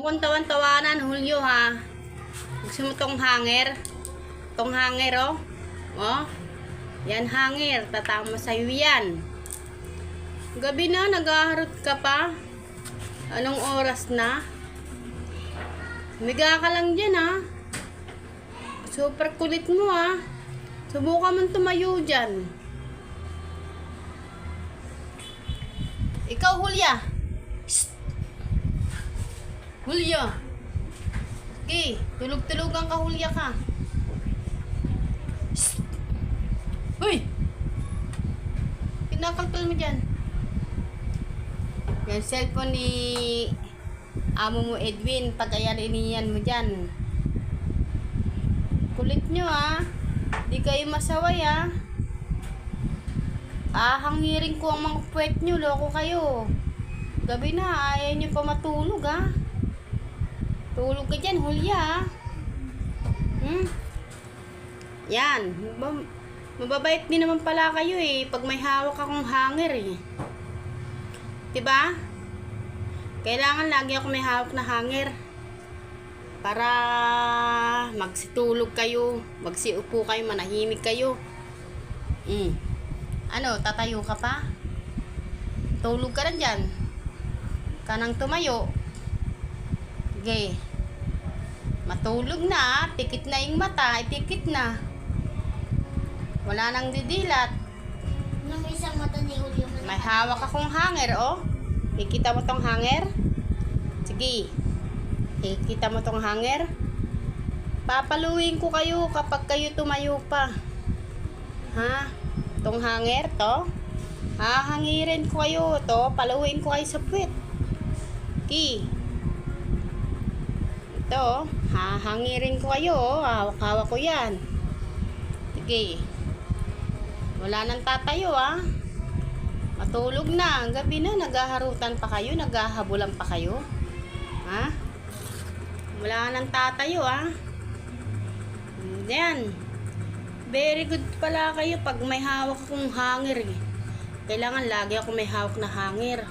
Kung tawan-tawanan, Hulyo ha. Gusto mo tong hanger? Tong hanger oh. Oh. Yan hanger. Tatama sa'yo yan. Gabi na, naghaharot ka pa. Anong oras na? Miga ka lang dyan ha. Super kulit mo ha. Subukan mong tumayo dyan. Ikaw, Hulya. Shh. Hulya. Okay, tulog-tulogan ka, Hulya ka. Shh. Hoy! Pinakalkal mo dyan. Yan cellphone ni amo mo Edwin. Pag-ayarinihan mo dyan. Kulit nyo ha. Di kayo masaway ha. Hangirin ko ang mga puwet nyo. Loko kayo. Gabi na. Ayaw nyo pa matulog ha. Tulog ka dyan, Hulya ha. Yan. Mababait din naman pala kayo eh. Pag may hawak akong hanger eh. Diba? Kailangan lagi ako may hawak na hanger. Para magsitulog kayo. Magsiupo kayo. Manahimik kayo. Ano, tatayo ka pa? Tulog ka na dyan. Kanang tumayo. Sige. Matulog na. Pikit na yung mata. Pikit na. Wala nang didilat. Nung isang mata ni Julio. May hawak akong hanger, oh. Ikita mo tong hanger? Sige. Ikita mo tong hanger? Papaluin ko kayo kapag kayo tumayo pa. Ha? Tong hanger, to? Hahangirin ko kayo, to. Paluin ko kayo sa puwet. Okay. Ito, hahangirin ko kayo, oh. Hawak-hawak ko yan. Sige. Wala nang tatayo ah. Matulog na. Gabi na. Naghaharutan pa kayo. Naghahabulan pa kayo. Ha? Wala nang tatayo ah. Yan. Very good pala kayo pag may hawak akong hanger eh. Kailangan lagi ako may hawak na hanger.